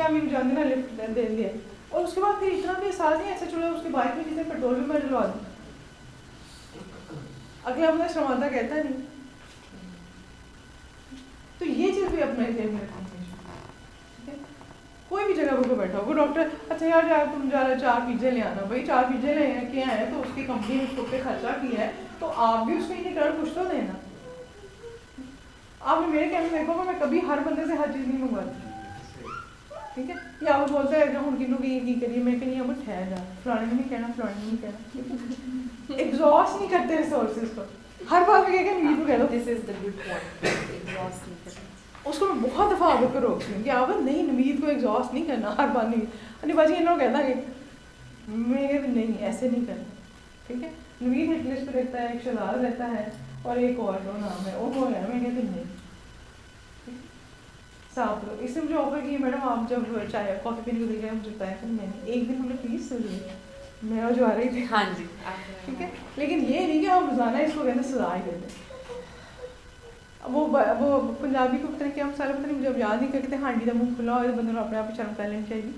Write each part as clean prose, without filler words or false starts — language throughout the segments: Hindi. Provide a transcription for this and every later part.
क्या मेरी जान ना लिफ्ट दे दिया, और उसके बाद फिर इतना भी साथ नहीं ऐसा चलो उसकी बाइक में जितने पेट्रोल भी मैं डलवा दूँ, अगला बंदा शर्माता कहता नहीं। तो ये चीज़ भी अपने ध्यान में रखनी चाहिए। कोई भी जगह पर बैठा हो, वो डॉक्टर अच्छा यार तुम जा रहे 4 पिज़्ज़े ले आना, भाई 4 पिज़्ज़े ले के आए तो उसकी कंपनी ने उसको पे खर्चा किया है, तो आप भी उसको एक रिटर्न कुछ तो देना। आपने मेरे कहने देखोगे मैं कभी हर बंदे से हर चीज़ नहीं मंगवाती, ठीक है। या वो बोलते हैं हम किन्नों की करिए, मैं कहीं अब ठहर जा, फलाने में नहीं कहना, फलाने में नहीं कहना, एग्जॉस्ट नहीं करते रिसोर्सेज को। हर बात में कहकर नीड को कह दो, this is the good point, exhaust नहीं करना। उसको मैं बहुत दफ़ा आदत पर रोकती हूँ कि आप नहीं नवीद को एग्जॉस्ट नहीं करना हर बात। नहीं अनि बाजी इन्हों कहता कि मैं नहीं ऐसे नहीं करना, ठीक है। नवीद हिट लिस्ट पर रहता है, एक शलाल रहता है और एक और जो नाम है वो है, मैं कहती नहीं साफ लो। इसने मुझे ऑफर की मैडम आप जब चाय कॉफ़ी पीने को दे गए मुझे बताया था, मैंने एक दिन हमने प्लीज सुन लिया, मैं जो आ रही थी, हाँ जी ठीक है। लेकिन ये नहीं कि हम रोज़ाना इसको कहते सजा ही देते। वो पंजाबी को पता नहीं क्या मसाला पता नहीं मुझे अब याद नहीं करते, हांडी का मुँह खुला और बंदे को अपने आप ही शर्म कर लेनी चाहिए।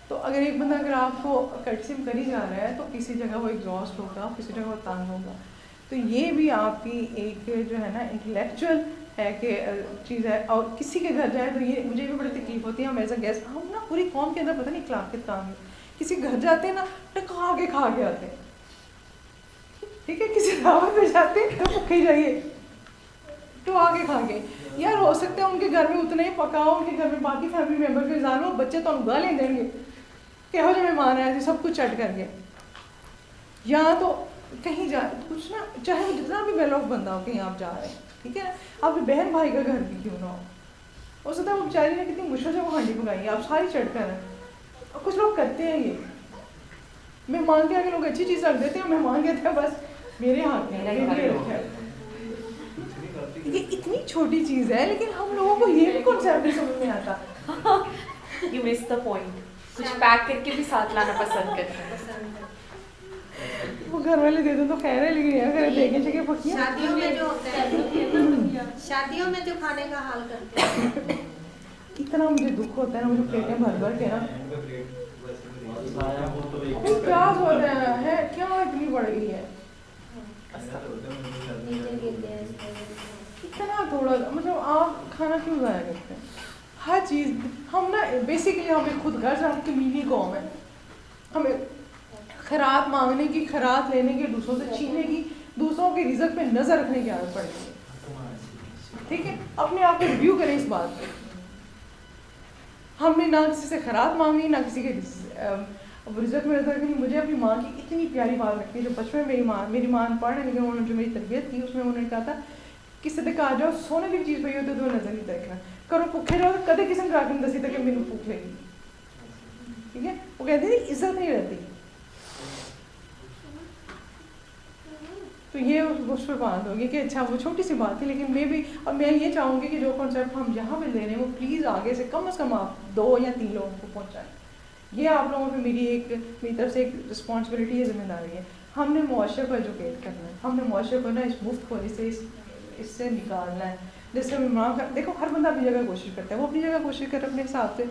तो अगर एक बंदा अगर आपको कटसिम कर ही जा रहा है तो किसी जगह वो एग्जॉस्ट होगा, किसी जगह वो तंग होगा। तो ये भी आपकी एक जो है ना इंटेलेक्चुअल है कि चीज़ है। और किसी के घर जाए तो ये मुझे भी बड़ी तकलीफ होती है, हम एज अ गेस्ट हम ना पूरी कौम के अंदर पता नहीं अखलाकियत काम है, किसी घर जाते हैं ना खा के आते हैं, ठीक है। किसी दावत पे जाते हैं तो भूखे जाइए तो आगे खा के यार हो सकता है उनके घर में उतने ही पकाओ, उनके घर में बाकी फैमिली मेम्बर के जानो बच्चे तो हम गालें देंगे कहो जो मेहमान आए सब कुछ चट करके। या तो कहीं जा कुछ ना, चाहे वो जितना भी वेल ऑफ बंदा हो, कहीं आप जा रहे हैं, ठीक है ना, आपके बहन भाई का घर भी क्यों ना हो सकता है वो बेचारी ने कितनी मुश्किल से वो हांडी पकाई, आप सारी चढ़ कर हैं। और कुछ लोग करते हैं ये, मेहमान के आगे लोग अच्छी चीज़ रख देते हैं, मेहमान कहते हैं बस मेरे हाथ में। ये इतनी छोटी चीज़ है लेकिन हम लोगों को ये भी कॉन्सेप्ट समझ में आता। You miss the point. कुछ पैक करके भी साथ लाना पसंद करते हैं। वो घर वाले दे दो तो खैर है, लेकिन अगर देखे जगह पकियां शादियों में जो होता है, शादियों में जो खाने का हाल करते हैं, इतना मुझे दुख होता है ना, मुझे प्लेटें भर भर के ना प्यास हो रहा है क्या इतनी बढ़ गई है, इतना थोड़ा मतलब आप खाना क्यों ज़ाया करते हैं। हर चीज़ हम ना बेसिकली हमें खुद घर से हम कमीनी कौम है, हमें खैरात मांगने की, खैरात लेने की, दूसरों से छीनने की, दूसरों के रिज़्क पे नज़र रखने की आदत पड़ती है, ठीक है। अपने आप को रिव्यू करें इस बात पे। हमने ना किसी से खैरात मांगी, ना किसी के रिज़्क में नज़र रखनी। मुझे अपनी माँ की इतनी प्यारी बात लगती है, जो बचपन में मेरी माँ पढ़ने लेकिन उन्होंने जो मेरी तरबियत की उसमें उन्होंने कहा था कि सदका आ जाओ सोने की चीज़ पई हो तो नज़र नहीं देखना करो, भुखे जाओ तो कदे किसी ने राखी दसी तक मैंने भूख लगी, ठीक है। वो कहते थे इज्जत नहीं रहती। तो ये उस पर बात होगी कि अच्छा वो छोटी सी बात थी, लेकिन मैं भी और मैं ये चाहूँगी कि जो कॉन्सेप्ट हम यहाँ पे ले रहे हैं वो प्लीज़ आगे से कम आप 2 या 3 लोगों को पहुँचाएँ। ये आप लोगों पे मेरी तरफ से एक रिस्पॉन्सिबिलिटी है, जिम्मेदारी है। हमने मुआशरे को एजुकेट करना है, हमने मुआशरे को ना इस मुफ्त खोरी से इससे निकालना है। जैसे देखो हर बंदा अपनी जगह कोशिश करता है, वो अपनी जगह कोशिश कर अपने हिसाब से,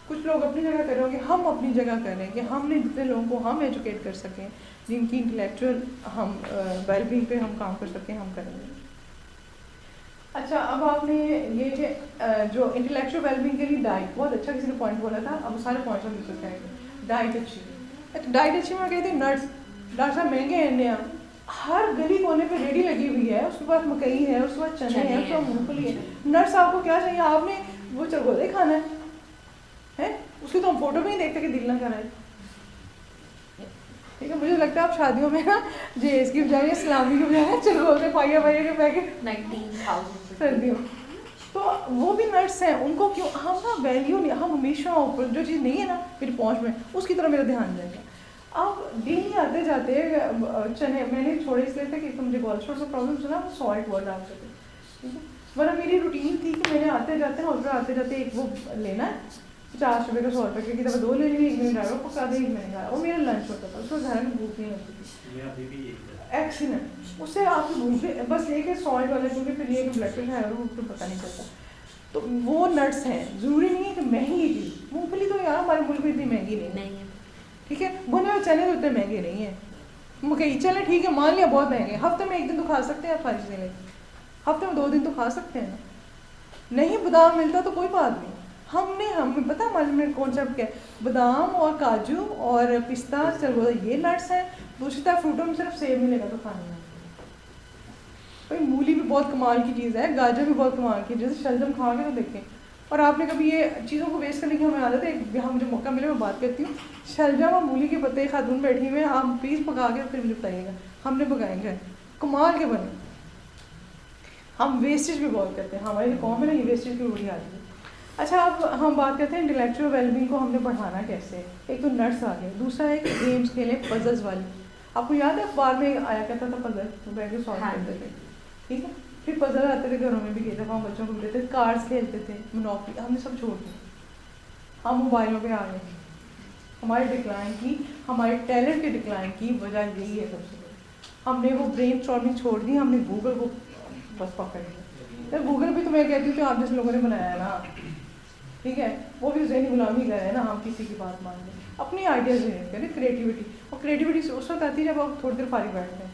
कुछ लोग अपनी जगह कर रहे हो कि हम अपनी जगह करें कि हमने जितने लोगों को हम एजुकेट कर सकें, जिनकी इंटेलेक्चुअल हम वेलबींग पे हम काम कर सकें, हम करेंगे। अच्छा अब आपने ये कि जो इंटेलेक्चुअल वेलबींग के लिए डाइट, बहुत अच्छा किसी ने पॉइंट बोला था, अब सारे पॉइंट्स हम डिस्कस करेंगे। डाइट अच्छी, डाइट अच्छी में कहते हैं नट्स, डॉक्टर साहब महंगे हैं, हर गली कोने पे रेडी लगी हुई है, उसके बाद मकई है, उसके बाद चने है, उसके बाद मूंगफली है। नट्स आपको क्या चाहिए, आपने वो चरगोदे खाना है उसकी तो हम फोटो में ही देखते कि दिल ना कराए, ठीक है। मुझे लगता है आप शादियों में ना जे इसकी बजाय इस्लामी की बजाय चरगोदे पाइया के पैकेट 19,000 सर्दियों, तो वो भी नट्स हैं, उनको क्यों हम ना वैल्यू नहीं, हम हमेशा ऊपर जो चीज़ नहीं है ना मेरी पहुँच में उसकी तरफ मेरा ध्यान जाएगा। अब डेली आते जाते चने मैंने छोड़े इसलिए थे कि तो मुझे कोलेस्ट्रॉल का प्रॉब्लम सुना, सॉल्ट बहुत डाल सकते, ठीक है। वरना मेरी रूटीन थी कि मैंने आते जाते हॉस्पिटल आते जाते एक वो लेना है 50 रुपये का 100 रुपये की दफ़ा 2 ले ली, एक मैंने ड्राइवर पका दे, एक मैंने खाया, वो मेरा लंच होता था, उसको घर में भूख नहीं लगती थी। एक्सीडेंट उससे आपकी भूख बस लेके सॉल्ट वाला, क्योंकि फिर ये ब्लड प्रेशर है वो तो पता नहीं चलता। तो वो नट्स हैं, ज़रूरी नहीं है कि महंगी चीज़, मूँगफली भी इतनी महंगी नहीं है। ठीक है, बुने हुए चने तो इतने महंगे नहीं है। मकई चले ठीक है, मान लिया बहुत महंगे, हफ्ते में 1 दिन तो खा सकते हैं आप सारी चीज़ें, हफ्ते में 2 दिन तो खा सकते हैं ना। नहीं बादाम मिलता तो कोई बात नहीं, हमें पता हमारे में कॉन्सेप्ट क्या है, बादाम और काजू और पिस्ता चलो ये नट्स हैं, दूसरी तरफ फ्रूटों में सिर्फ सेब मिलेगा तो खाने में। भाई मूली भी बहुत कमाल की चीज़ है, गाजर भी बहुत कमाल की, जैसे शलजम खा के तो देखें। और आपने कभी ये चीज़ों को वेस्ट करने की हमें आदत है, यहाँ मुझे मौका मिले मैं बात करती हूँ। शलजम और मूली के पत्ते खातून बैठी हुए हैं, आप प्लीज़ पका के फिर मुझे बताइएगा, हमने पकाएंगे कमाल के बने। हम वेस्टेज भी बहुत करते हैं, हमारी जो कॉम है ना ये वेस्टेज की बड़ी आती है। अच्छा अब हम बात करते हैं इंटेलेक्चुअल वेलबींग को हमने बढ़ाना कैसे। एक तो नट्स आ गए, दूसरा है कि गेम्स खेलें पजल्स वाली। आपको याद है अखबार में आया करता था पजल, तो बैठ के सॉल्व करते थे, ठीक है। फिर पजल आते थे घरों में भी, कई दफ़ा हम बच्चों को देते थे, कार्ड्स खेलते थे, मोनोपोली, हमने सब छोड़ दिया, हम मोबाइलों पे आ गए। हमारे डिक्लाइन की, हमारे टैलेंट के डिक्लाइन की वजह यही है सबसे बड़ी, हमने वो ब्रेन स्टॉर्मिंग छोड़ दी, हमने गूगल को बस पकड़ लिया। तो गूगल भी तो मैं कहती हूँ कि आप जैसे लोगों ने बनाया है ना, ठीक है, वो भी ज़हनी गुलामी कर रहे हैं ना, हम किसी की बात मान लें, अपनी आइडियाज़ जनरेट करें, क्रिएटिविटी। और क्रिएटिविटी उस वक्त आती है जब आप थोड़ी देर फारिग बैठते हैं,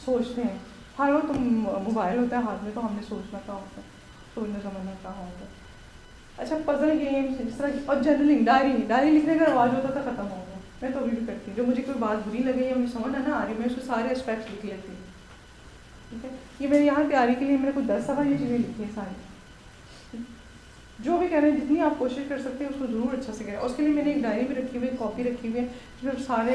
सोचते हैं। हर वक्त मोबाइल होता है हाथ में, तो हमने सोचना कहाँ होता है, सोचना समझना कहाँ होता है। अच्छा पजल गेम्स इस तरह की, और जर्नलिंग, डायरी लिखने का रवाज होता था, ख़त्म हो गया। मैं तो अभी भी करती हूँ, जो मुझे कोई बात बुरी लगी या मुझे समझ ना आ रही, मैं उसके सारे एस्पेक्ट्स लिख लेती हूँ, ठीक है। ये मैंने यहाँ तैयारी के लिए मैंने कुछ 10 दफ़ा ये चीज़ें लिखी हैं सारी। जो भी कह रहे हैं जितनी आप कोशिश कर सकते हैं उसको ज़रूर अच्छा से करें। और उसके लिए मैंने एक डायरी भी रखी हुई है, कॉपी रखी हुई है, जिसमें सारे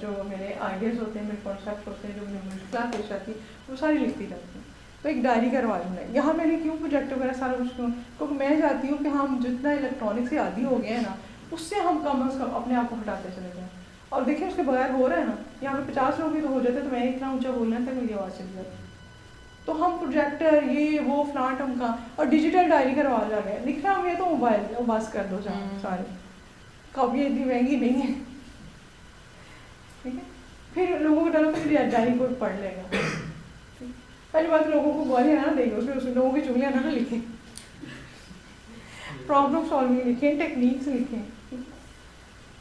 जो मेरे आइडियाज़ होते हैं, मेरे कॉन्सेप्ट होते हैं, जो मुझे मुश्किल पेश आती है, वो सारी लिखती जाती हूँ। तो एक डायरी का रवाज है। यहाँ मैंने क्यों प्रोजेक्ट वगैरह सारा कुछ क्यों, क्योंकि मैं चाहती हूँ कि हम जितना इलेक्ट्रॉनिक से आदी हो गए हैं ना, उससे हम कम अज़ कम अपने आप को हटाते चले जाएँ। और देखिए उसके बगैर हो रहा है ना, यहाँ पे 50 लोग भी तो हो जाते, तो मैं इतना ऊँचा बोलना था मेरी आवाज़ चली जाती। तो हम प्रोजेक्टर ये वो फ्लाट हम का, और डिजिटल डायरी का रवाज आ गया, लिखना हमें तो मोबाइल बस कर दो जहाँ सारे, कॉपियाँ इतनी महंगी नहीं है, ठीक है। फिर लोगों को डरो कि डायरी को पढ़ लेगा, पहली बात लोगों को गालियाँ ना देंगे, उसमें लोगों की चुगलियाँ ना लिखें, प्रॉब्लम सॉल्विंग लिखें, टेक्निक्स लिखें।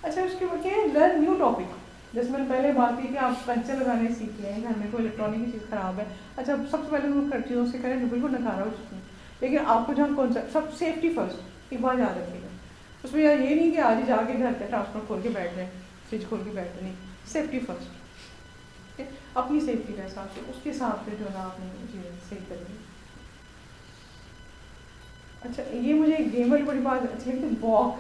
अच्छा उसके बाद क्या है, लर्न न्यू टॉपिक। जैसे मैंने पहले बात की कि आप पंचर लगाने सीख लें, घर में कोई इलेक्ट्रॉनिक की चीज़ ख़राब है, अच्छा सबसे पहले उन चीज़ों से करें जो बिल्कुल नकारा हो चुकी है, लेकिन आपको जहाँ कॉन्सेप्ट सब सेफ्टी फर्स्ट, एक बार याद रखिएगा। उसमें यार ये नहीं कि आज ही जाके घर पे ट्रांसपोर्ट खोल के बैठ रहे हैं, फ्रिज खोल के बैठ रहे, नहीं, सेफ्टी फर्स्ट, अपनी सेफ्टी का हिसाब से, उसके हिसाब से जो है आपने चीज़ें सही करेंगे। अच्छा ये मुझे एक गेम वाली बड़ी बात अच्छी लगती है, वॉक।